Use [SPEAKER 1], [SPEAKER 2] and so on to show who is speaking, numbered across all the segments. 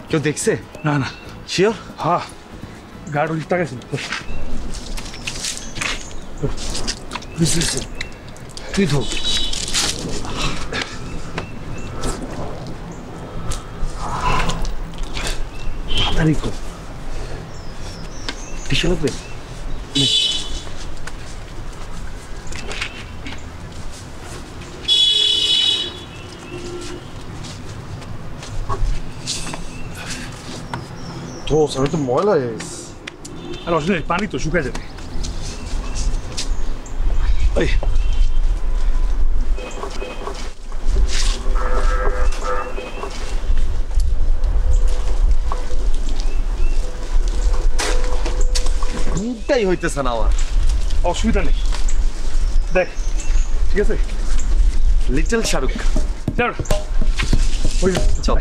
[SPEAKER 1] কেউ দেখছে?
[SPEAKER 2] না না।
[SPEAKER 1] শিওর?
[SPEAKER 2] হ্যাঁ, গার্ড ওই তাকাইছিল।
[SPEAKER 1] তুই তো তারিখ টিস্যু লাগবে? দোষ আমি তো ময়লা হয়ে গেছি।
[SPEAKER 2] আর অসুবিধা নেই, পানি তো শুকায় যাবে। ওই
[SPEAKER 1] ঘুমটাই হইতেছে না আমার।
[SPEAKER 2] অসুবিধা নেই, দেখ ঠিক আছে।
[SPEAKER 1] লিটল শাহরুখ
[SPEAKER 2] চল ওই
[SPEAKER 1] চল।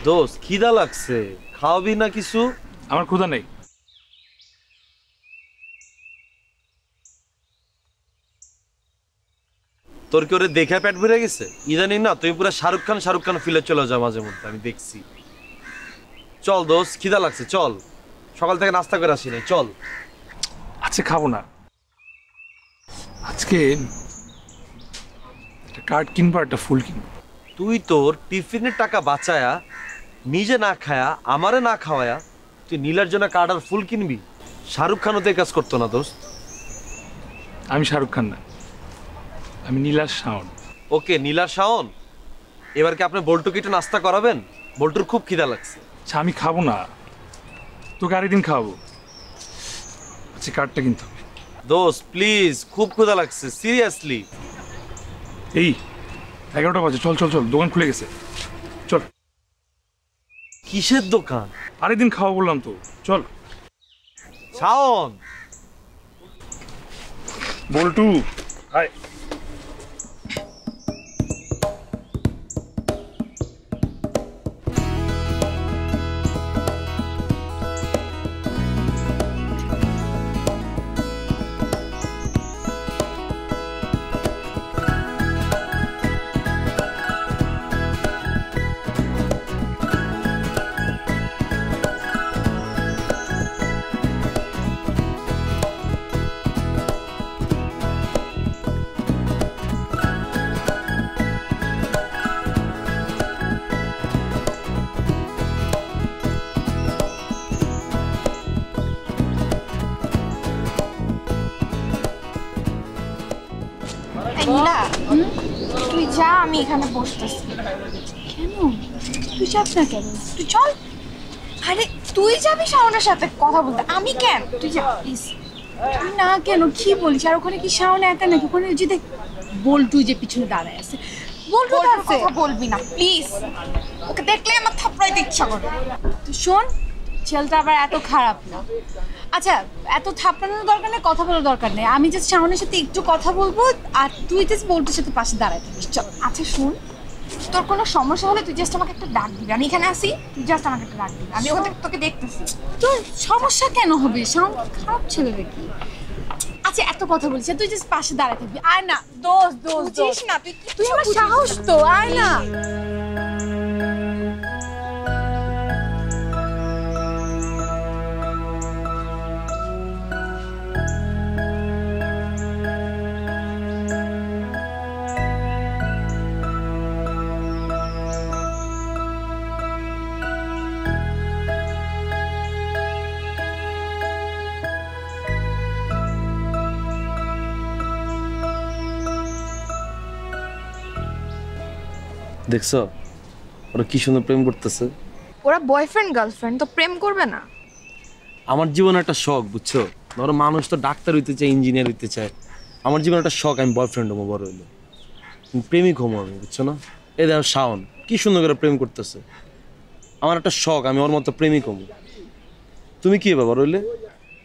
[SPEAKER 1] দোস্ত খিদা লাগছে, খাওয়াবি না কিছু?
[SPEAKER 2] আমার ক্ষুধা নেই।
[SPEAKER 1] তোর কি ওরে দেখে পেট ভরে গেছে? ইদানিং না তুই পুরো শাহরুখ খান ফিলে চলে যাও মাঝে মধ্যে, আমি দেখছি। চল দোস্ত, খিদা লাগছে, চল। সকাল থেকে নাস্তা করে আসি নাই, চল।
[SPEAKER 2] আজকে খাবো না, আজকে একটা কার্ড কিনবো, একটা ফুল কিনবো।
[SPEAKER 1] তুই তোর টিফিনের টাকা বাঁচায়া নিজে না খায়া আমারে না খাওয়ায়া তুই নীলার জন্য কার্ড আর ফুল কিনবি? শাহরুখ খানও তো এই কাজ করতো না দোস্ত।
[SPEAKER 2] আমি শাহরুখ খান না, আমি নীলার শাওন।
[SPEAKER 1] ওকে, নীলার শাওন। এবার কি আপনি বল্টুকে একটু নাস্তা করাবেন? বল্টুর খুব খিদা লাগছে।
[SPEAKER 2] আচ্ছা আমি খাবো না, তোকে আরেকদিন খাওয়াবো। আচ্ছা কার্ডটা কিনতে হবে।
[SPEAKER 1] দোস্ত প্লিজ, খুব ক্ষুধা লাগছে, সিরিয়াসলি।
[SPEAKER 2] এই 11টা বাজে, চল চল চল, দোকান খুলে গেছে, চল।
[SPEAKER 1] কিসের দোকান?
[SPEAKER 2] আরেকদিন খাওয়া বললাম তো, চল।
[SPEAKER 1] শাওন,
[SPEAKER 2] বল্টু আয়।
[SPEAKER 3] নীলা, তুই যা, আমি এখানে বসতেছি। কেন তুই যাস না? কেন তুই চল। আরে তুই যাবি শাওনের সাথে কথা বলতে, আমি কেন? তুই যা প্লিজ। না কেন কি বলিস? আর ওখানে কি শাওন একা নাকি? ওখানে যে দেখ বল্টু যে পিছনে দাঁড়ায় আছে, বল্টু কথা বলবি না প্লিজ, ওকে দেখলে আমার থাপড়াইতে ইচ্ছা করে। তো শোন, ছেলেটা আবার এত খারাপ না। আচ্ছা, এত থাপড়ানোর দরকার নেই, কথা বলার দরকার নেই। আমি জাস্ট শাওনের সাথে একটু কথা বলবো আর তুই জাস্ট বল্টুর সাথে পাশে দাঁড়ায় থাকিস। চল। আচ্ছা শোন, তোর কোনো সমস্যা হলে তুই জাস্ট আমাকে একটা ডাক দিবি। আমি এখানে আসি, তুই জাস্ট আমাকে একটা ডাক দিবি। আমি ওখান থেকে তোকে দেখতেছি। তোর সমস্যা কেন হবে? শাওন খারাপ ছেলে নাকি? আচ্ছা এত কথা বলছিস, তুই জাস্ট পাশে দাঁড়ায় থাকবি। আয় না দোস্ত, বুঝিস না তুই আমার সাহস তো, আয় না।
[SPEAKER 1] দেখছো ওরা কি সুন্দর প্রেম করতেছে।
[SPEAKER 4] ওরা বয়ফ্রেন্ড গার্লফ্রেন্ড, তো প্রেম করবে না?
[SPEAKER 1] আমার জীবনে একটা শখ, বুঝছো? ধরো মানুষ তো ডাক্তার হইতে চায়, ইঞ্জিনিয়ার হইতে চায়। আমার জীবনে একটা শখ, আমি বয়ফ্রেন্ড হবো বড় হইলে, প্রেমিক হবো আমি, বুঝছো না? এই দেখো শাওন কি সুন্দর করে প্রেম করতেছে। আমার একটা শখ, আমি ওর মতো প্রেমিক হবো। তুমি কি হবে বড় হইলে?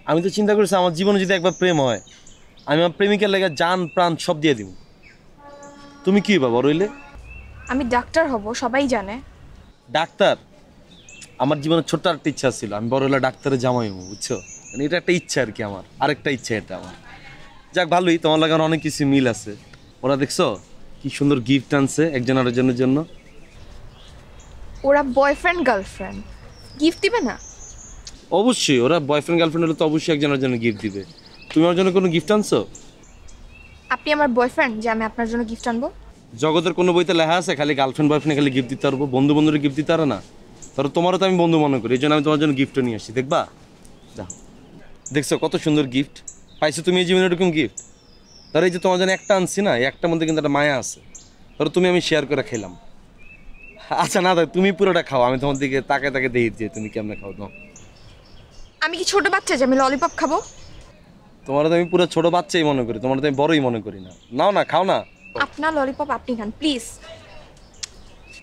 [SPEAKER 1] আমি তো চিন্তা করছি আমার জীবনে যদি একবার প্রেম হয়, আমি আমার প্রেমিকের লেগে জান প্রাণ সব দিয়ে দিব। তুমি কি হবে বড় হইলে?
[SPEAKER 4] আমি ডাক্তার হব, সবাই জানে।
[SPEAKER 1] ডাক্তার? আমার জীবনে ছোট্ট একটা ইচ্ছা ছিল, আমি বড় হলে ডাক্তারের জামাই হবো, বুঝছো? মানে এটা একটা ইচ্ছা আর কি, আমার আরেকটা ইচ্ছা এটা আমার। যাক ভালোই, তোমার লাগানো অনেক কিছু মিল আছে। ওরা দেখছো কি সুন্দর গিফট আনছে একজন আরেকজনের জন্য।
[SPEAKER 4] ওরা বয়ফ্রেন্ড গার্লফ্রেন্ড, গিফট দিবে না?
[SPEAKER 1] অবশ্যই, ওরা বয়ফ্রেন্ড গার্লফ্রেন্ড হলে তো অবশ্যই একজন আরেকজনের গিফট দিবে। তুমি আমার জন্য কোনো গিফট আনছো?
[SPEAKER 4] আপনি আমার বয়ফ্রেন্ড যে আমি আপনার জন্য গিফট আনবো?
[SPEAKER 1] জগতের কোনো বইতে লেখা আছে খালি গার্লফ্রেন্ড বয়ফ্রেন্ড খালি গিফট দিতে পারবো, বন্ধু বন্ধুরা গিফট দিতে পারে না? ধরো তোমারও তো আমি বন্ধু মনে করি, এই জন্য আমি তোমার জন্য গিফটও নিয়ে আসছি। দেখবা, যাও। দেখছো কত সুন্দর গিফট পাইছো তুমি এই জীবনে, এরকম গিফট। ধরো এই যে তোমার জন্য একটা আনছি না, এই একটার মধ্যে কিন্তু একটা মায়া আছে। ধরো তুমি আমি শেয়ার করে খেলাম। আচ্ছা না দাদা, তুমি পুরোটা খাও, আমি তোমার দিকে তাকে তাকে দেখি যে তুমি কেমনে খাও। নাও।
[SPEAKER 4] আমি কি ছোট বাচ্চা যে আমি ললিপপ খাবো?
[SPEAKER 1] তোমার তো আমি পুরো ছোট বাচ্চাই মনে করি, তোমার তো আমি বড়ই মনে করি না। নাও না, খাও না।
[SPEAKER 4] আপনার ললিপপ আপনি খান প্লিজ।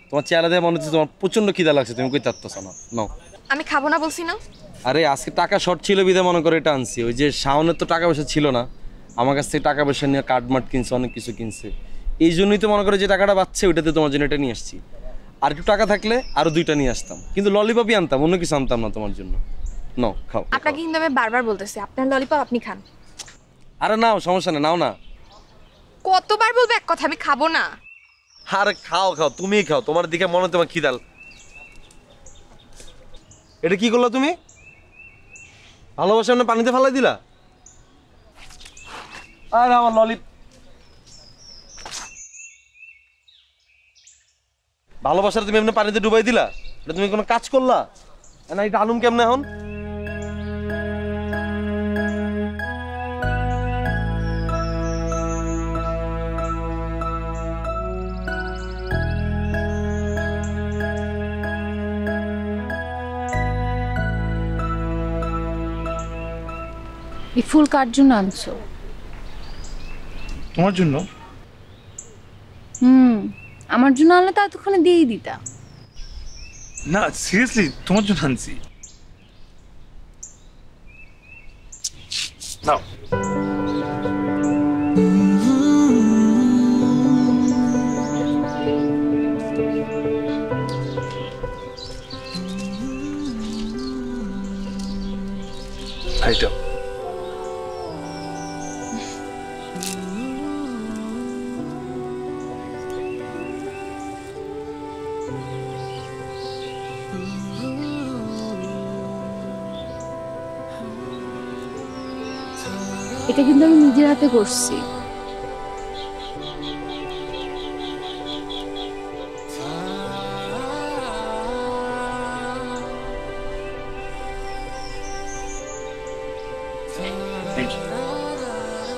[SPEAKER 1] তোমার চেহারা দিয়ে মনে হচ্ছে তোমার প্রচন্ড খিদা লাগছে, তুমি কই চাচ্ছ না। নাও।
[SPEAKER 4] আমি খাবো না বলছি না?
[SPEAKER 1] আরে আজকে টাকা শর্ট ছিল বিধায় মনে করে এটা আনছি। ওই যে শাওনের তো টাকা পয়সা ছিল না, আমার কাছ থেকে টাকা পয়সা নিয়ে কার্ডমার্ট কিনছে, অনেক কিছু কিনছে। এই জন্যই তো মনে করে যে টাকাটা পাচ্ছে ওইটাতে তোমার জন্য এটা নিয়ে আসছি। আর একটু টাকা থাকলে আরো দুইটা নিয়ে আসতাম, কিন্তু ললিপপই আনতাম, অন্য কিছু আনতাম না তোমার জন্য। নাও খাও।
[SPEAKER 4] আপনাকে কিন্তু আমি বারবার বলতেছি আপনার ললিপপ আপনি খান।
[SPEAKER 1] আরে নাও, সমস্যা নেই, নাও না।
[SPEAKER 4] কতবার বলবো এক কথা, আমি খাবো না।
[SPEAKER 1] আরে খাও খাও, তুমিই খাও, তোমার দিকে মনে হয় তোমার খিদাল। এটা কি করলো তুমি? ভালোবাসা এমনি পানিতে ফেলাই দিলা? আরে আমার ললি, ভালোবাসাটা তুমি এমনি পানিতে ডুবাই দিলা? এটা তুমি কোনো কাজ করলা না? এটা আলুম কেমনে এখন?
[SPEAKER 3] এই ফুল কার জন্য আনছো?
[SPEAKER 2] তোমার জন্য।
[SPEAKER 3] আমার জন্য আনলে তো এতক্ষণে দিয়েই দিতা।
[SPEAKER 2] না সিরিয়াসলি তোমার জন্য আনছি। নাও। এইটা
[SPEAKER 3] এটা কিন্তু আমি নিজের হাতে করছি।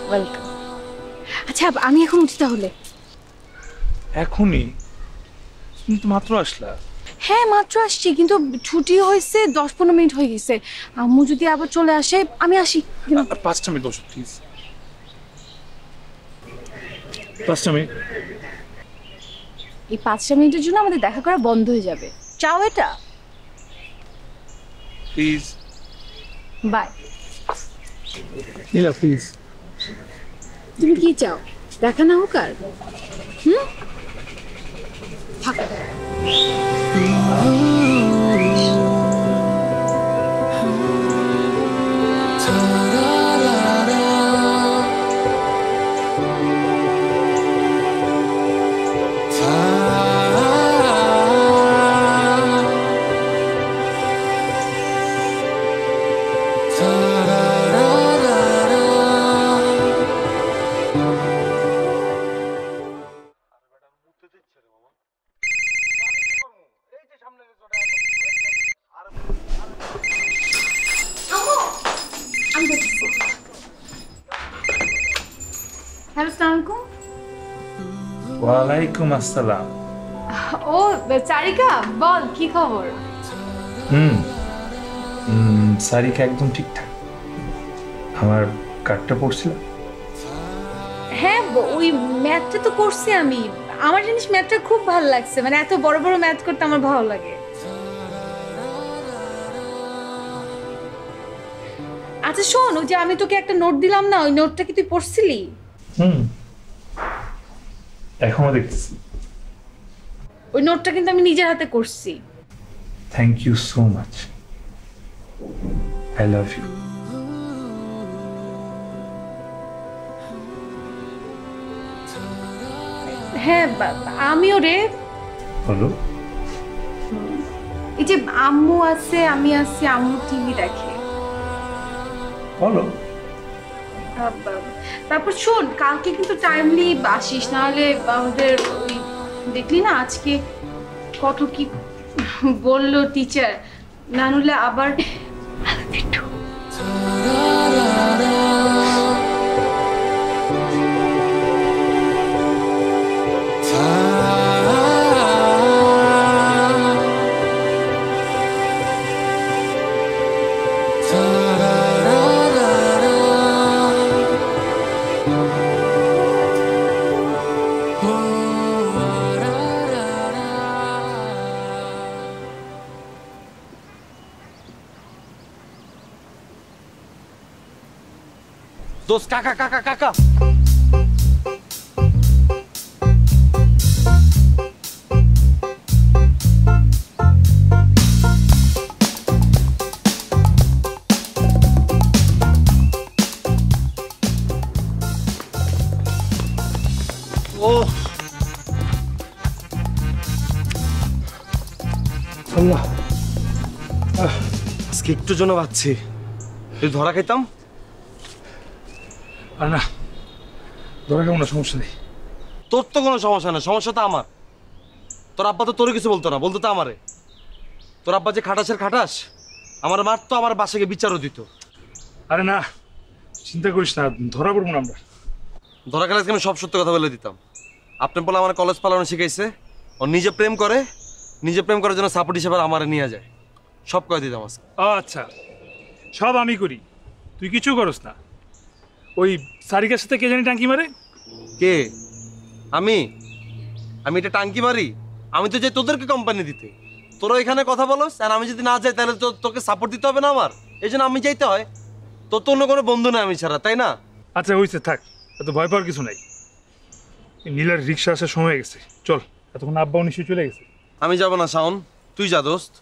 [SPEAKER 3] ওয়েলকাম। আচ্ছা আমি এখন উঠি তাহলে।
[SPEAKER 2] এখনই? তুমি তো মাত্র আসলা।
[SPEAKER 3] হ্যাঁ মাত্র আসছি, কিন্তু ছুটি হয়েছে 10-15 মিনিট হয়ে গেছে। আম্মু যদি আবার চলে আসে আমি আসি।
[SPEAKER 2] 5টা মিনিট বসো প্লিজ, 5টা মিনিট।
[SPEAKER 3] এই 5টা মিনিটের জন্য আমাদের দেখা করা বন্ধ হয়ে যাবে, চাও এটা?
[SPEAKER 2] Please
[SPEAKER 3] bye.
[SPEAKER 2] নীলা প্লিজ।
[SPEAKER 3] তুমি কি চাও, দেখা না হোক আর? থাক। হ্যালো, আসসালামু আলাইকুম।
[SPEAKER 2] ওয়ালাইকুম আসসালাম।
[SPEAKER 3] ও চারিকা, বল কি খবর?
[SPEAKER 2] সারিকা একদম ঠিকঠাক। আমার কার্ডটা পড়ছিল।
[SPEAKER 3] হ্যাঁ ওই ম্যাথটা তো করছি আমি। আমার জিনিস ম্যাথটা খুব ভালো লাগছে, মানে এত বড় বড় ম্যাথ করতে আমার ভালো লাগে। আচ্ছা শোন, ওই যে আমি তোকে একটা নোট দিলাম না, ওই নোটটা কি তুই পড়ছিলি?
[SPEAKER 2] এখনো দেখতেছি।
[SPEAKER 3] ওই নোটটা কিন্তু আমি নিজের হাতে করছি।
[SPEAKER 2] Thank you so much, I love you.
[SPEAKER 3] হ্যাঁ আমিও রে।
[SPEAKER 2] বলো।
[SPEAKER 3] এই যে আম্মু আছে, আমি আছি, আম্মু টিভি দেখে।
[SPEAKER 2] বলো।
[SPEAKER 3] তারপর শোন, কালকে কিন্তু টাইমলি আসিস, নাহলে আমাদের ওই দেখলি না আজকে কত কি বললো টিচার, না হলে আবার
[SPEAKER 1] দোস্ত, কাকা কাকা কাকা, ও আল্লাহ, আজকে একটু জন্য পাচ্ছি। তুই ধরা খাইতাম।
[SPEAKER 2] আর না, ধরা কেমন না, সমস্যা নেই।
[SPEAKER 1] তোর তো কোনো সমস্যা না, সমস্যা তো আমার। তোর আব্বা তো তোর কিছু বলতো না, বলতো তো আমারে। তোর আব্বা যে খাটাসের খাটাস, আমার মারতো, আমার বাসাকে বিচারও দিত।
[SPEAKER 2] আরে না, চিন্তা করিস না, ধরা পড়বো না আমরা।
[SPEAKER 1] ধরা খেলে আমি সব সত্য কথা বলে দিতাম। আপনি বলে আমার কলেজ পালানো শিখাইছে। ও নিজে প্রেম করে, নিজে প্রেম করার জন্য সাপোর্ট হিসেবে আমারে নিয়ে যায়। সব করে দিতাম আজকে।
[SPEAKER 2] আচ্ছা, সব আমি করি, তুই কিছু করস না। ওই সারিকার সাথে কে জানি টাঙ্কি মারে।
[SPEAKER 1] কে? আমি? আমি এটা টাঙ্কি মারি? আমি তো যাই তোদেরকে কোম্পানি দিতে। তোরা এখানে কথা বলোস, আর আমি যদি না যাই তাহলে তো তোকে সাপোর্ট দিতে হবে না আমার। এই জন্য আমি যাইতে হয়। তোর তো অন্য কোনো বন্ধু নাই আমি ছাড়া, তাই না?
[SPEAKER 2] আচ্ছা হয়েছে, থাক, এত ভয় পাওয়ার কিছু নাই। নীলার রিক্সা আসার সময় হয়ে গেছে, চল। এতক্ষণ আব্বাও নিশ্চয়ই চলে গেছে।
[SPEAKER 1] আমি যাব না শাওন, তুই যা দোস্ত।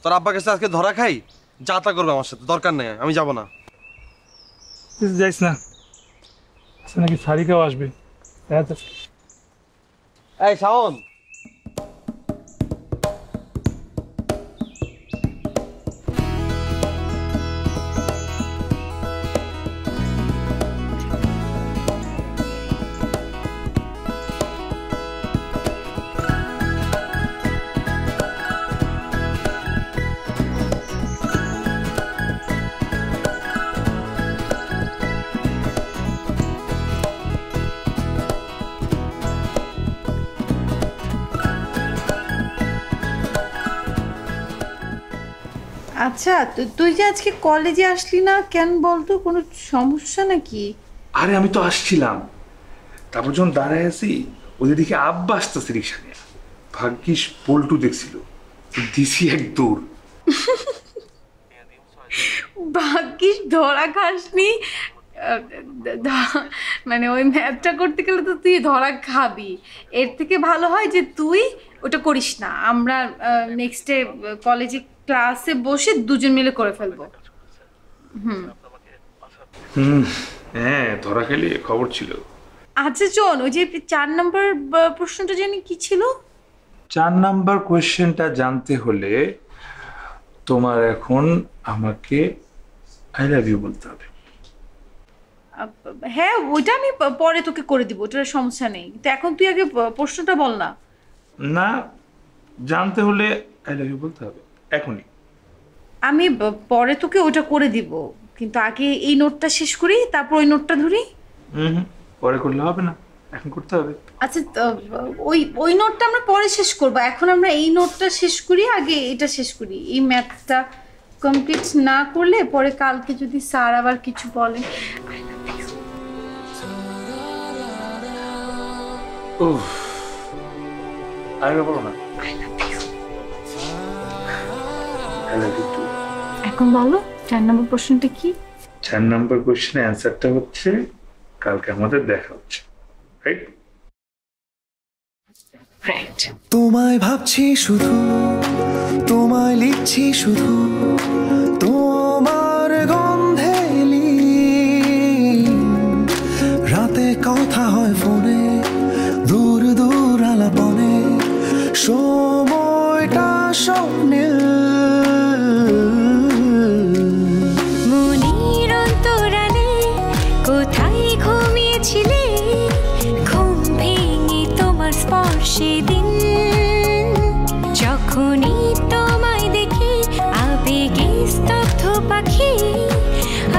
[SPEAKER 1] তোর আব্বার কাছে আজকে ধরা খাই, যা তা করবে আমার সাথে, দরকার নেই, আমি যাব না।
[SPEAKER 2] যাইস না, নাকি সারিকাও আসবে।
[SPEAKER 1] এই শাওন,
[SPEAKER 3] আচ্ছা তুই যে আজকে কলেজে আসলি না কেন বলতো, কোনো সমস্যা নাকি?
[SPEAKER 2] আরে আমি তো আসছিলাম, তারপর যখন দাঁড়ায় আছি ওদের দিকে আব্বা আসতেছে রিক্সা নিয়ে। ভাগ্যিস পল্টু দেখছিল, দিছি এক দৌড়।
[SPEAKER 3] ভাগ্যিস ধরা খাসনি। মানে ওই ম্যাথটা করতে গেলে তো তুই ধরা খাবি। এর থেকে ভালো হয় যে তুই ওটা করিস না, আমরা নেক্সটে কলেজে ক্লাসে বসে দুজন মিলে করে ফেলবো।
[SPEAKER 2] হ্যাঁ, ধরা খেলে খবর ছিল।
[SPEAKER 3] আচ্ছা শোন, ওই যে 4 নম্বর প্রশ্নটা জানি কি ছিল?
[SPEAKER 2] 4 নাম্বার কোয়েশ্চেনটা জানতে হলে তোমার এখন আমাকে আই লাভ ইউ বলতে হবে।
[SPEAKER 3] হ্যাঁ ওইটা আমি পরে তোকে করে দিব, ওটার সমস্যা নেই। তো এখন তুই আগে প্রশ্নটা বল না।
[SPEAKER 2] না, জানতে হলে আই লাভ ইউ বলতে হবে এখনই।
[SPEAKER 3] আমি পরে তোকে ওটা করে দিব, কিন্তু আগে এই নোটটা শেষ করি, তারপর ওই নোটটা ধরি।
[SPEAKER 2] পরে করলে হবে না, এখন করতে হবে।
[SPEAKER 3] আচ্ছা ওই ওই নোটটা আমরা পরে শেষ করব, এখন আমরা এই নোটটা শেষ করি, আগে এটা শেষ করি। এই ম্যাথটা কমপ্লিট না করলে পরে কালকে যদি স্যার আবার কিছু বলে।
[SPEAKER 2] উফ, আরেকবার বলো না। I love you too.
[SPEAKER 3] এখন বলো 4 নম্বর প্রশ্নটা কি?
[SPEAKER 2] 4 নাম্বার কোয়েশ্চেনের অ্যান্সারটা হচ্ছে কালকে আমাদের দেখা হচ্ছে, রাইট?
[SPEAKER 3] রাইট।
[SPEAKER 5] তোমায় ভাবছি শুধু, তোমায় লিখছি শুধু, তোমার গন্ধে রাতে কথা হয় ফোনে, দূর দূর আলাপনে, সময়টা স্বপ্নে।
[SPEAKER 6] মনির অন্তরালে কোথায় ঘুমিয়েছিলে, ঘুম ভেঙে তোমার স্পর্শে দিন, যখনই তোমায় দেখি আবেগে স্তব্ধ পাখি,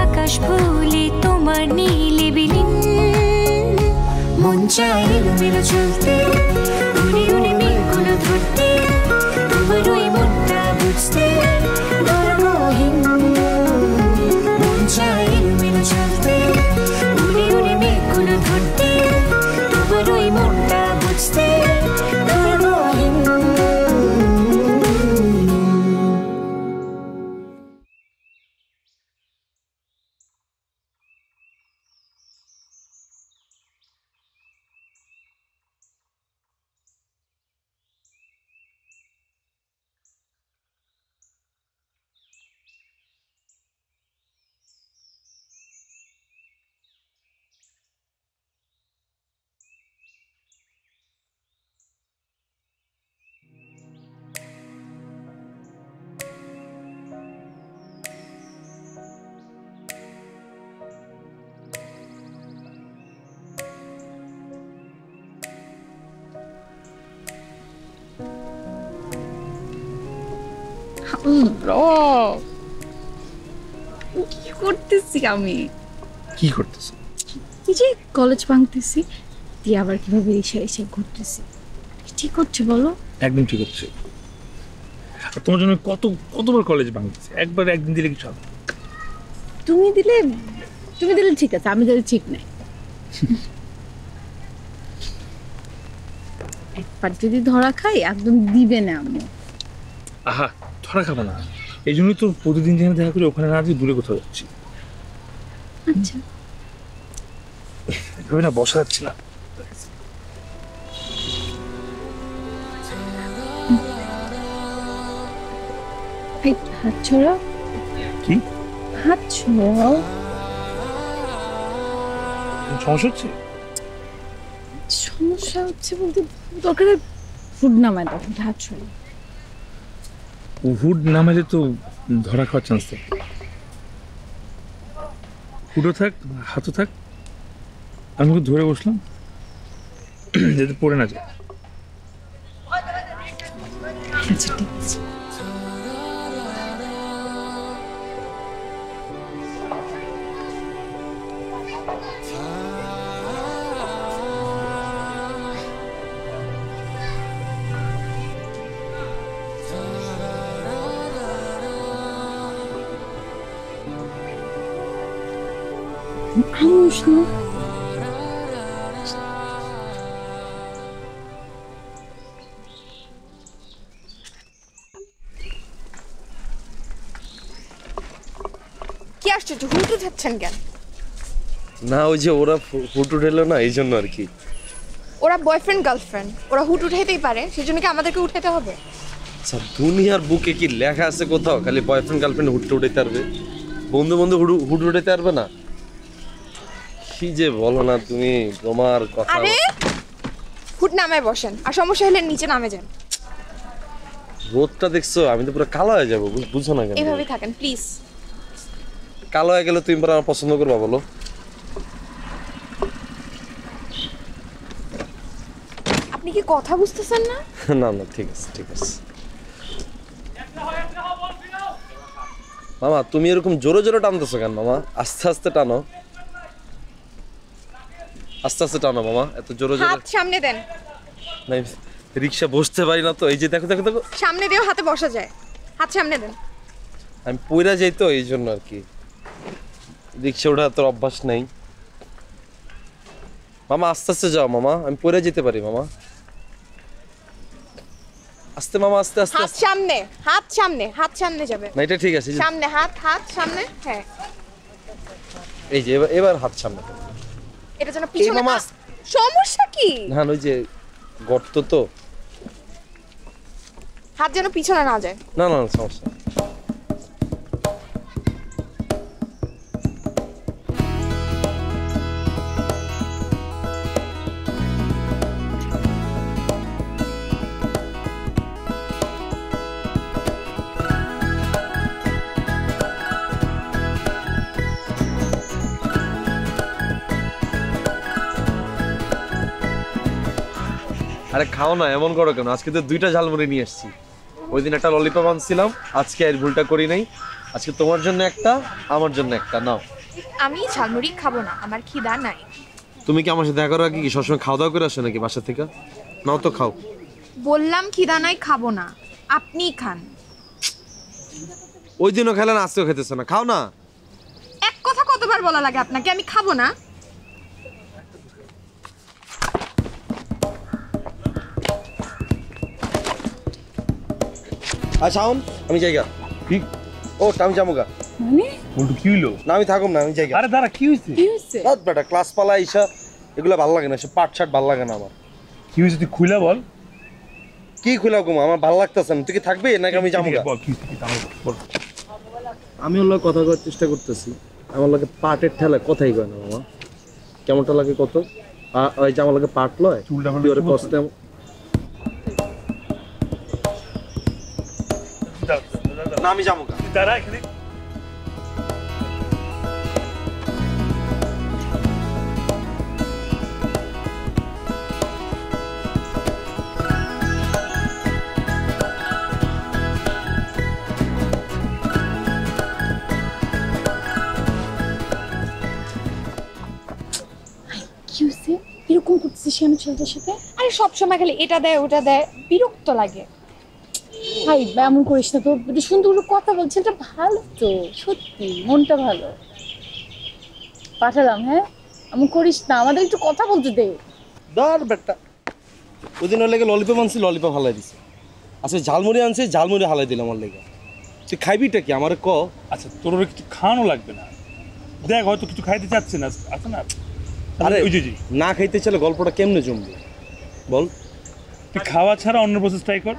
[SPEAKER 6] আকাশ ভুলে তোমার নীলে বিলীন। মন চায় এলোমেলো চলতে, উড়ে উড়ে মেঘগুলো ধরতে, তোমার ওই মনটা বুঝতে ধর্মহীন। মন চায় এলোমেলো চলতে, উড়ে উড়ে মেঘগুলো ধরতে, তোমার ওই মনটা বুঝতে ধর্মহীন।
[SPEAKER 3] কি করতেছি আমি?
[SPEAKER 2] কি করতেছ?
[SPEAKER 3] এই যে কলেজ ভাঙতেছি, দিয়ে আবার কিভাবে রিক্সা রিক্সা ঘুরতেছি, ঠিক হচ্ছে বলো?
[SPEAKER 2] একদম ঠিক হচ্ছে। আর তোমার জন্য কতবার কলেজ ভাঙতেছে, একবার একদিন দিলে কিছু হবে?
[SPEAKER 3] তুমি দিলে ঠিক আছে, আমি দিলে ঠিক নাই। একবার যদি ধরা খাই একদম দিবে না আমি।
[SPEAKER 2] আহা, ধরা খাবে না, এই জন্যই তো প্রতিদিন যেখানে দেখা করি ওখানে না দিয়ে দূরে কোথাও যাচ্ছি।
[SPEAKER 3] আচ্ছা
[SPEAKER 2] এভাবে না বসা যাচ্ছে না।
[SPEAKER 3] হাত ছড়াও।
[SPEAKER 2] কি
[SPEAKER 3] হাত ছড়াও।
[SPEAKER 2] সমস্যা হচ্ছে?
[SPEAKER 3] সমস্যা হচ্ছে বলতে দরকারে ফুড নামায়, তখন হাত ছড়াও।
[SPEAKER 2] হুড নামালে তো ধরা খাওয়ার চান্স থাকে। হুডও থাক হাতও থাক, আমি ওকে ধরে বসলাম যাতে পড়ে না যায়।
[SPEAKER 3] আচ্ছা ঠিক আছে। মানুষ না।
[SPEAKER 4] কি আশ্চর্য, হুট উঠাচ্ছেন কেন?
[SPEAKER 1] না ওই যে ওরা হুট উঠেলো না, এই জন্য আর কি।
[SPEAKER 4] ওরা বয়ফ্রেন্ড গার্লফ্রেন্ড, ওরা হুট উঠাইতেই পারে, সেজন্য কি আমাদেরকে উঠাইতে হবে?
[SPEAKER 1] আচ্ছা দুনিয়ার বুকে কি লেখা আছে কোথাও খালি বয়ফ্রেন্ড গার্লফ্রেন্ড হুট উঠাইতে পারবে? বন্ধু বন্ধু হুট উঠাইতে পারবে না? কি যে বলো না তুমি তোমার কথা।
[SPEAKER 4] আরে হুট নামায় বসেন, আর সমস্যা হলে নিচে নামে যান।
[SPEAKER 1] রোদটা দেখছো, আমি তো পুরো কালো হয়ে যাবো, বুঝছো না কেন?
[SPEAKER 4] এইভাবেই থাকেন প্লিজ।
[SPEAKER 1] কালো হয়ে গেলে তুমি আমার পছন্দ করবা বলো?
[SPEAKER 4] আপনি কি কথা বুঝতেছেন না?
[SPEAKER 1] না না ঠিক আছে ঠিক আছে। মামা তুমি এরকম জোরে জোরে টানতেছো কেন মামা? আস্তে আস্তে টানো, আস্তে আস্তে টানো মামা, এত জোরে জোরে।
[SPEAKER 4] হাত সামনে দেন।
[SPEAKER 1] না রিক্সা বসতে পারি না তো, এই যে দেখো দেখো দেখো।
[SPEAKER 4] সামনে দিয়েও হাতে বসা যায়, হাত সামনে দেন।
[SPEAKER 1] আমি পইরা যাই তো এই জন্য আর কি, রিক্সা ওঠা তোর অভ্যাস নেই। মামা আস্তে আস্তে যাও মামা, আমি পইরা যেতে পারি মামা। আস্তে মামা আস্তে আস্তে
[SPEAKER 4] হাত
[SPEAKER 1] আস্তে।
[SPEAKER 4] সামনে, হাত সামনে, হাত সামনে যাবে।
[SPEAKER 1] না এটা ঠিক আছে, এই যে-
[SPEAKER 4] সামনে হাত, হাত সামনে। হ্যাঁ
[SPEAKER 1] এই যে এবার হাত সামনে।
[SPEAKER 4] এটা যেন পিছনে।
[SPEAKER 1] মামা।
[SPEAKER 4] সমস্যা কি?
[SPEAKER 1] না ওই যে গর্ত তো।
[SPEAKER 4] হাত যেন পিছনে না যায়।
[SPEAKER 1] না না না, সমস্যা নেই। আরে খাও না, এমন করো কেন? আজকে তো 2টা ঝালমুড়ি নিয়ে এসেছি। ওই দিন একটা ললিপপ আনছিলাম, আজকে আর ভুলটা করি নাই। আজকে তোমার জন্য একটা, আমার জন্য একটা, নাও।
[SPEAKER 4] আমি ঝালমুড়ি খাবো না, আমার খিদা নাই।
[SPEAKER 1] তুমি কি আমার সাথে দেখা করার আগে কি সবসময় খাওয়া দাওয়া করে আসো নাকি বাসা থেকে? নাও তো খাও।
[SPEAKER 4] বললাম খিদা নাই, খাবো না, আপনি খান।
[SPEAKER 1] ওই দিনও খেলেন, আজকেও খেতেছো না, খাও না।
[SPEAKER 4] এক কথা কতবার বলা লাগে আপনাকে, আমি খাবো না?
[SPEAKER 1] আচ্ছা আমি জায়গা
[SPEAKER 2] কি
[SPEAKER 1] ও আমি যাবো গা।
[SPEAKER 3] মানে
[SPEAKER 2] বলটু কি হইলো?
[SPEAKER 1] না আমি থাকুম না, আমি জায়গা।
[SPEAKER 2] আরে দাঁড়া, কি হয়েছে?
[SPEAKER 3] কি হচ্ছে?
[SPEAKER 1] বেটা ক্লাস পালা ইসা এগুলো ভালো লাগে না, সে পাট শার্ট ভালো লাগে না আমার।
[SPEAKER 2] কি হয়েছে তুই খুইলা বল।
[SPEAKER 1] কি খুলা ঘুমা, আমার ভালো লাগতেছে না। তুই কি থাকবি নাকি আমি যাবো গা?
[SPEAKER 2] বল কি হয়েছে, কি তাহলে বল।
[SPEAKER 1] আমি ওর লগে কথা করার চেষ্টা করতেছি, আমার লগে পাটের ঠেলা কথাই কয় না মামা। কেমনটা লাগে কত? ওই যে আমার লগে পাট লয়,
[SPEAKER 2] চুলটা
[SPEAKER 1] তুই ওরে কষ্টে। না আমি যাবো গা।
[SPEAKER 2] দাঁড়া এখানে।
[SPEAKER 3] কি হচ্ছে? এরকম করতেছিস কেন ছেলেটার সাথে?
[SPEAKER 4] আরে সব সময় খালি এটা দেয় ওটা দেয়, বিরক্ত লাগে।
[SPEAKER 3] ভাই এমন করিস না তো, একটু সুন্দর করে কথা বল। ছেলেটা ভালো তো, সত্যি মনটা ভালো। পাঠালাম, হ্যাঁ এমন করিস না, আমাদের একটু কথা বলতে দে।
[SPEAKER 1] দার বেটা, ওই দিন ওর লেগে ললিপপ আনছি, ললিপপ হালাই দিছে। আচ্ছা ঝালমুড়ি আনছি, ঝালমুড়ি হালাই দিলাম আমার লেগে। তুই খাইবিটা কি আমার ক?
[SPEAKER 2] আচ্ছা তোর ওরা কিছু খাওয়ানো লাগবে না, দেখ হয়তো কিছু খাইতে চাচ্ছে না, আছে না?
[SPEAKER 1] আরে
[SPEAKER 2] ওই যে জি,
[SPEAKER 1] না খাইতে চলে গল্পটা কেমনে জমবে বল?
[SPEAKER 2] তুই খাওয়া ছাড়া অন্য প্রসেস ট্রাই কর।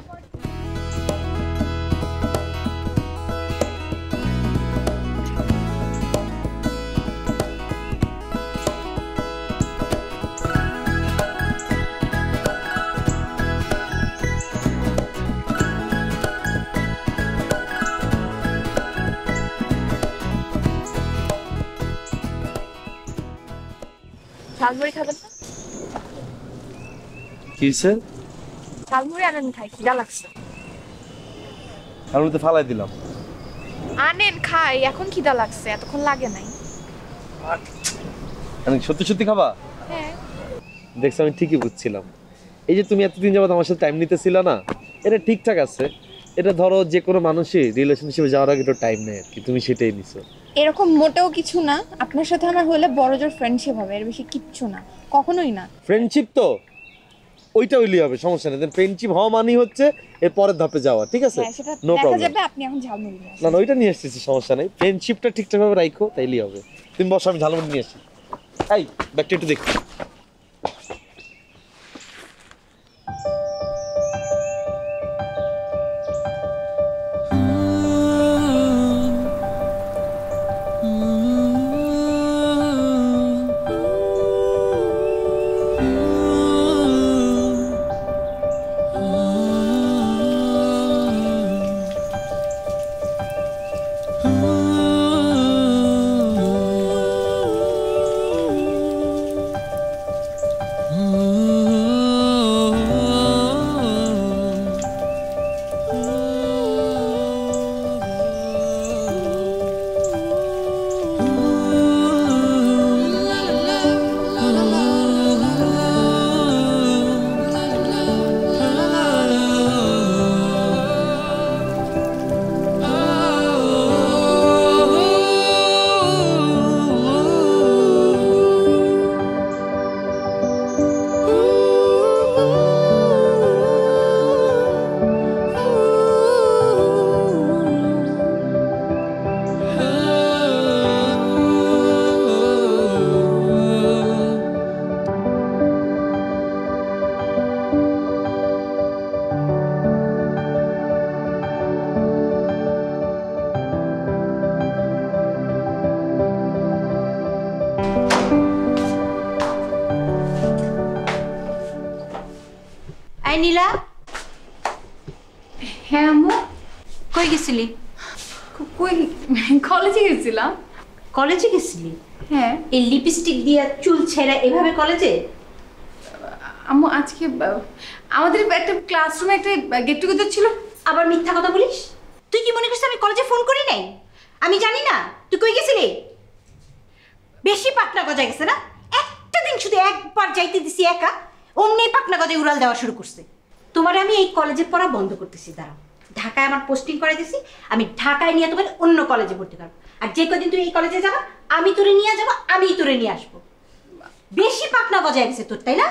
[SPEAKER 4] ঝালমুড়ি খাবেন না?
[SPEAKER 1] কি হয়েছে?
[SPEAKER 4] ঝালমুড়ি আনেন, খাই, খিদা লাগছে।
[SPEAKER 1] আমি তো ফালাই দিলাম।
[SPEAKER 4] আনেন খাই, এখন খিদা লাগছে, এতক্ষণ লাগে নাই।
[SPEAKER 1] আমি সত্যি সত্যি খাবা?
[SPEAKER 4] হ্যাঁ।
[SPEAKER 1] দেখছো আমি ঠিকই বুঝছিলাম। এই যে তুমি এতদিন যাবত আমার সাথে টাইম নিতেছিল না, এটা ঠিকঠাক আছে। এটা ধরো যে কোনো মানুষই রিলেশনশিপে যাওয়ার আগে একটু টাইম নেয় আর কি, তুমি সেটাই নিছো।
[SPEAKER 4] এরকম মোটেও কিছু না, আপনার সাথে আমার হলে বড়জোর ফ্রেন্ডশিপ হবে, এর বেশি কিচ্ছু না, কখনোই না।
[SPEAKER 1] ফ্রেন্ডশিপ তো ওইটা হইলেই হবে, সমস্যা নেই। ফ্রেন্ডশিপ হওয়া মানেই হচ্ছে এর পরের ধাপে যাওয়া, ঠিক আছে?
[SPEAKER 4] হ্যাঁ, সেটা
[SPEAKER 1] নো
[SPEAKER 4] দেখা
[SPEAKER 1] প্রবলেম।
[SPEAKER 4] যাবে। আপনি এখন ঝালমুড়ি নিয়ে আসেন।
[SPEAKER 1] না না, ওইটা নিয়ে এসেছি, সমস্যা নেই। ফ্রেন্ডশিপটা ঠিকঠাকভাবে রাখো, তাইলেই হবে। তুমি বসো, আমি ঝালমুড়ি নিয়ে আসি। এই ব্যাগটা একটু দেখো।
[SPEAKER 7] এই নীলা,
[SPEAKER 3] হ্যাঁ আম্মু।
[SPEAKER 7] কই গেছিলি?
[SPEAKER 3] কই, কলেজে গেছিলাম।
[SPEAKER 7] কলেজে গেছিলি?
[SPEAKER 3] হ্যাঁ
[SPEAKER 7] এই লিপস্টিক দিয়ে চুল ছেঁড়া এভাবে কলেজে?
[SPEAKER 3] আম্মু, আজকে আমাদের একটা ক্লাসরুমে একটা গেট টুগেদার ছিল।
[SPEAKER 7] আবার মিথ্যা কথা বলিস? তুই কি মনে করছিস আমি কলেজে ফোন করি নাই? আমি জানি না তুই কই গেছিলি? বেশি পাকনা গজায় গেছে না? একটা দিন শুধু একবার যাইতে দিছি একা, অমনি পাকনা গজায় উড়াল দেওয়া শুরু করছে। তোমার আমি এই কলেজের পড়া বন্ধ করতেছি, দাঁড়াও। ঢাকায় আমার পোস্টিং করে দিছি, আমি ঢাকায় নিয়ে তোমার অন্য কলেজে ভর্তি করবো। আর যে কদিন তুই এই কলেজে যাবা আমি তোরে নিয়ে যাবো, আমি তোরে নিয়ে আসবো। বেশি পাকনা গজায় গেছে তোর, তাই না?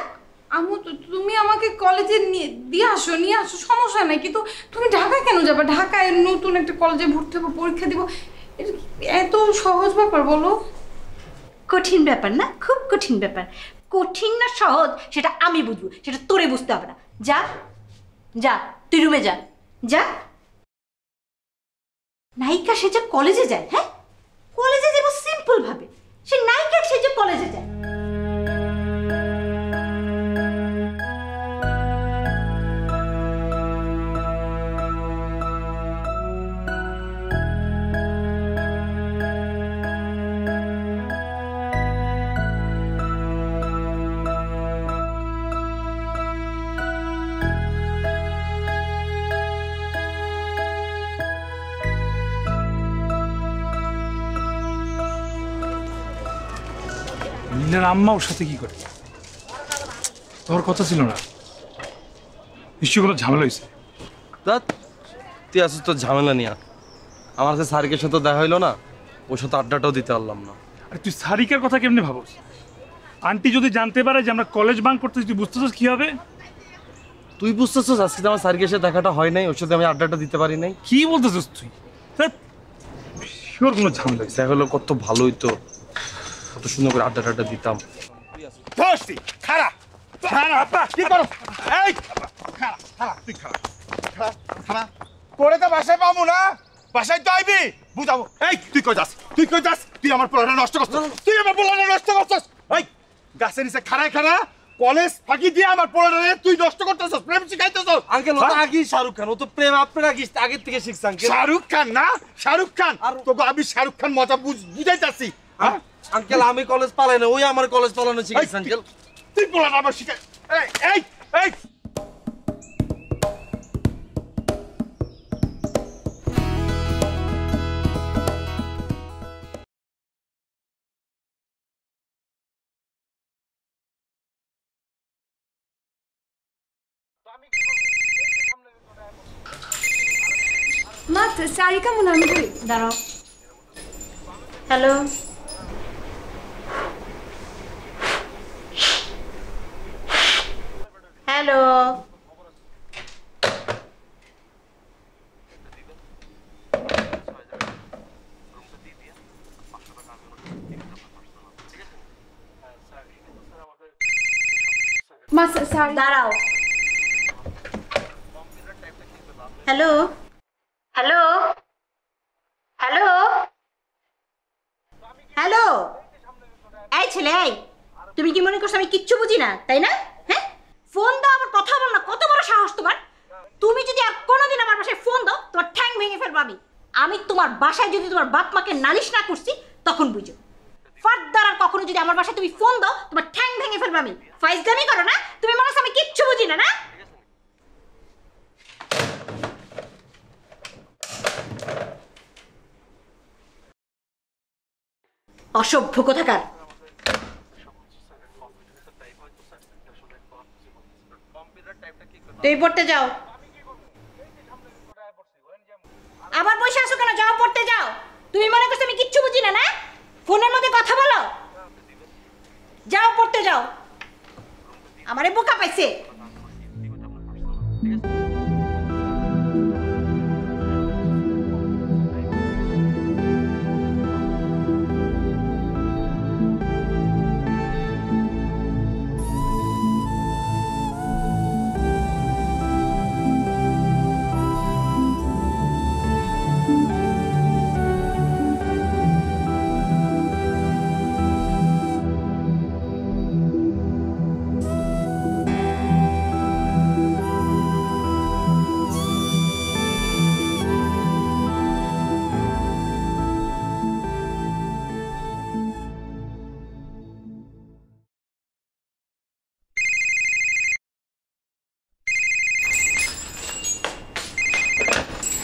[SPEAKER 3] আম্মু, তুমি আমাকে কলেজে নিয়ে আসো, সমস্যা নাই। কিন্তু তুমি ঢাকায় কেন যাবে? ঢাকায় নতুন একটা কলেজে ভর্তি হবো, পরীক্ষা দিব, এটা এত সহজ ব্যাপার বলো?
[SPEAKER 7] কঠিন ব্যাপার না, খুব কঠিন ব্যাপার। কঠিন না সহজ সেটা আমি বুঝবো, সেটা তোরে বুঝতে হবে না। যা যা, তুই রুমে যা। যা। নায়িকা সে যে কলেজে যায়, হ্যাঁ কলেজে যাবো সিম্পল ভাবে, সে নায়িকা সে যে কলেজে যায়।
[SPEAKER 2] নীলার আম্মা ওর সাথে কি করে? তোর কথা ছিল না? নিশ্চয়ই কোনো ঝামেলা হয়েছে।
[SPEAKER 1] ধ্যাৎ, তুই আসিস তোর ঝামেলা নিয়ে। আমার কাছে সারিকের সাথে দেখা হইলো না, ওর সাথে আড্ডাটাও দিতে পারলাম না।
[SPEAKER 2] আর তুই সারিকার কথা কেমনে ভাবস? আন্টি যদি জানতে পারে যে আমরা কলেজ বাঙ্ক করতেছি, তুই বুঝতেছিস কি হবে?
[SPEAKER 1] তুই বুঝতেছিস আজকে তো আমার সারিকের সাথে দেখাটা হয় নাই, ওর সাথে আমি আড্ডাটা দিতে পারি নাই।
[SPEAKER 2] কি বলতেছিস তুই? শিওর কোনো ঝামেলা হয়েছে।
[SPEAKER 1] দেখা হলো কত ভালোই তো, কত সুন্দর করে আড্ডা টাড্ডা দিতাম।
[SPEAKER 8] দোস্তি খাড়া খাড়া আপা কি করো? এই খাড়া খাড়া তুই খাড়া খাড়া খাড়া পরে তো বাসায় পাবো না, বাসায় তো আইবি বুঝাবো। এই তুই কই যাস? তুই কই যাস? তুই আমার পোলাটা নষ্ট করছিস, তুই আমার পোলাটা নষ্ট করছিস। এই গাছের নিচে খাড়ায় খাড়া কলেজ ফাঁকি দিয়ে আমার পোলাটারে তুই নষ্ট করতেছিস, প্রেম শিখাইতেছিস।
[SPEAKER 1] আঙ্কেল, ও তো আগেই শাহরুখ খান, ও তো প্রেম আপনার আগের থেকে শিখছে আঙ্কেল।
[SPEAKER 8] শাহরুখ খান না, শাহরুখ খান। আর তোকে আমি শাহরুখ খান মজা বুঝাইতাছি।
[SPEAKER 1] আঙ্কেল, আমি কলেজ পালাই না, ওই আমার কলেজ পালানো শিখেছে আঙ্কেল।
[SPEAKER 8] তুই পোলাটা আমার শিখাই। এই এই এই
[SPEAKER 3] মা সারিকা মনে আমি কই
[SPEAKER 7] দাঁড়াও। হ্যালো, হ্যালো,
[SPEAKER 3] মা সারি
[SPEAKER 7] দাঁড়াও। হ্যালো, হ্যালো, হ্যালো, হ্যালো, এই ছেলে, এই তুমি কি মনে করছো আমি কিচ্ছু বুঝি না, তাই না? হ্যাঁ, ফোন দাও, আবার কথা বল না। কত বড় সাহস তোমার! তুমি যদি আর কোনোদিন আমার বাসায় ফোন দাও, তোমার ঠ্যাং ভেঙে ফেলবো আমি। আমি তোমার বাসায় যদি তোমার বাপ মাকে নালিশ না করছি, তখন বুঝো। ফার্দার আর কখনো যদি আমার বাসায় তুমি ফোন দাও, তোমার ঠ্যাং ভেঙে ফেলবো আমি। ফাইজলামি করো না? তুমি মনে করছো আমি কিচ্ছু বুঝি না, না? অসভ্য কোথাকার। তুই পড়তে যাও। আবার বসে আসো কেন? যাও, পড়তে যাও। তুমি মনে করছো আমি কিচ্ছু বুঝি না, না? ফোনের মধ্যে কথা বলো। যাও, পড়তে যাও। আমারে বোকা পাইছে।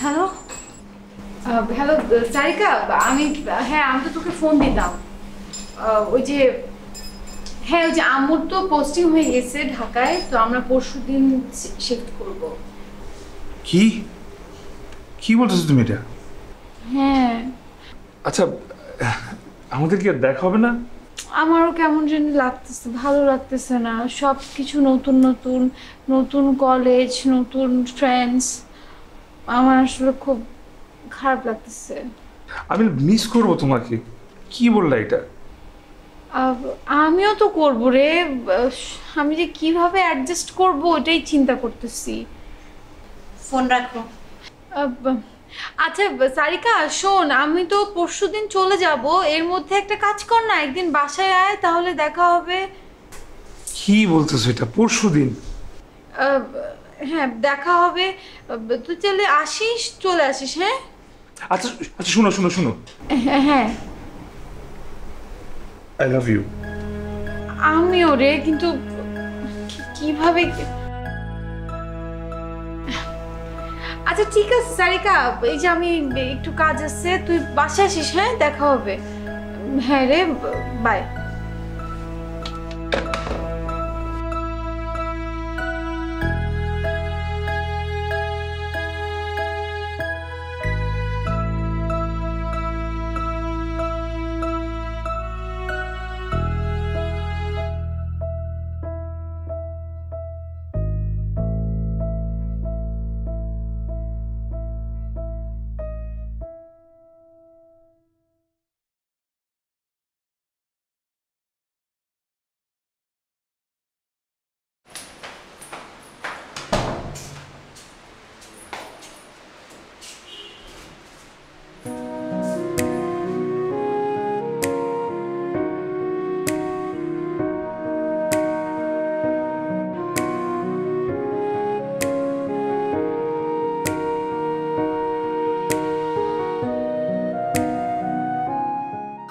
[SPEAKER 3] হ্যালো হ্যালো সারিকা, আমি হ্যাঁ আমি তো তোকে ফোন দিতাম। ওই যে হ্যাঁ ওই যে আম্মুর তো পোস্টিং হয়ে গেছে ঢাকায়, তো আমরা পরশুদিন শিফট করব।
[SPEAKER 2] কি কি বলতেছো তুমি এটা?
[SPEAKER 3] হ্যাঁ
[SPEAKER 2] আচ্ছা, আমাদের কি আর দেখা হবে না?
[SPEAKER 3] আমারও কেমন জানি লাগতেছে, ভালো লাগতেছে না। সব কিছু নতুন নতুন, নতুন কলেজ, নতুন ফ্রেন্ডস, আমার আসলে খুব খারাপ লাগতেছে।
[SPEAKER 2] আমি মিস করবো তোমাকে। কি বললা এটা?
[SPEAKER 3] আমিও তো করবো রে, আমি যে কিভাবে অ্যাডজাস্ট করবো ওটাই চিন্তা করতেছি।
[SPEAKER 7] ফোন রাখো।
[SPEAKER 3] আচ্ছা সারিকা শোন, আমি তো পরশুদিন চলে যাব, এর মধ্যে একটা কাজ কর না, একদিন বাসায় আয়, তাহলে দেখা হবে।
[SPEAKER 2] কি বলতেছো এটা? পরশুদিন?
[SPEAKER 3] হ্যাঁ দেখা হবে, তুই চলে আসিস, চলে আসিস। হ্যাঁ
[SPEAKER 2] আচ্ছা আচ্ছা, শুনো শুনো শুনো,
[SPEAKER 3] হ্যাঁ
[SPEAKER 2] আই লাভ ইউ।
[SPEAKER 3] আমিও রে, কিন্তু কিভাবে? আচ্ছা ঠিক আছে সারিকা, এই যে আমি একটু কাজ আছে, তুই বাসায় আসিস। হ্যাঁ দেখা হবে। হ্যাঁ রে, বাই।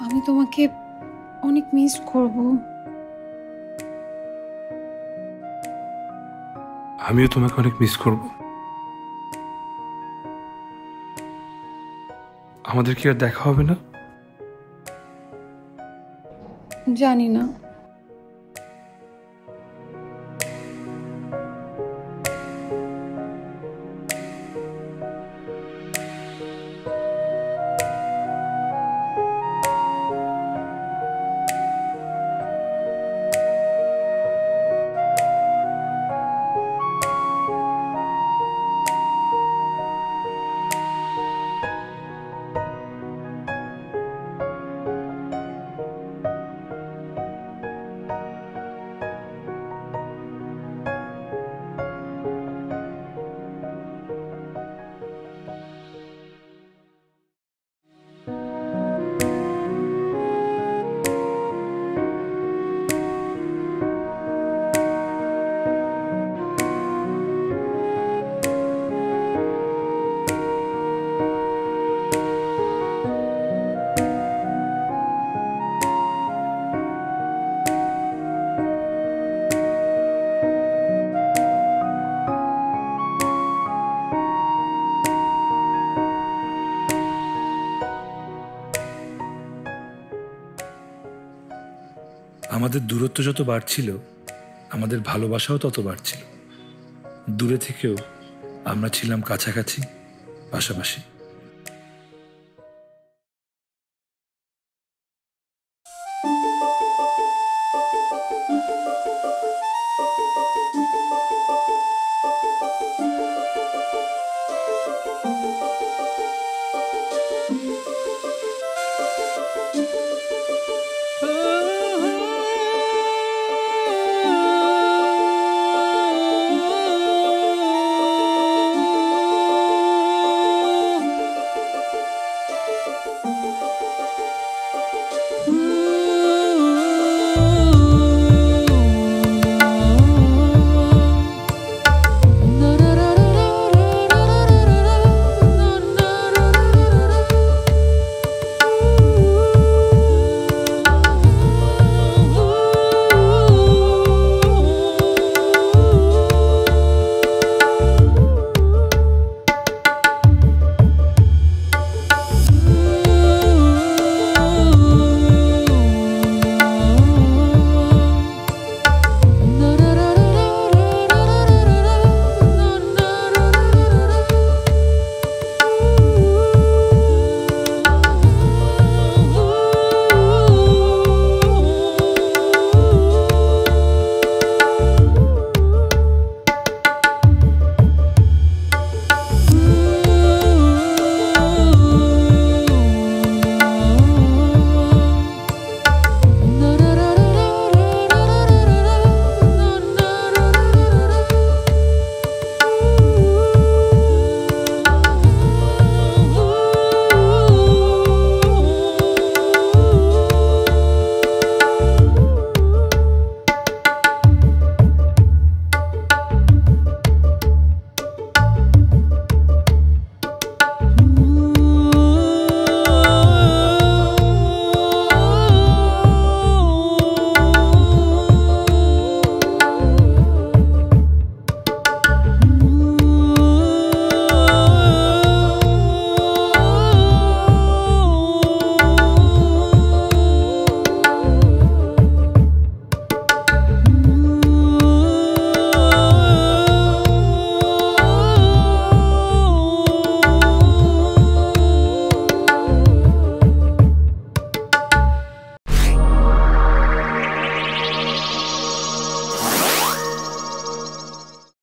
[SPEAKER 3] আমি তোমাকে অনেক মিস করব।
[SPEAKER 2] আমিও তোমাকে অনেক মিস করব। আমাদের কি আর দেখা হবে না?
[SPEAKER 3] জানি না।
[SPEAKER 9] আমাদের দূরত্ব যত বাড়ছিল আমাদের ভালোবাসাও তত বাড়ছিল। দূরে থেকেও আমরা ছিলাম কাছাকাছি, পাশাপাশি।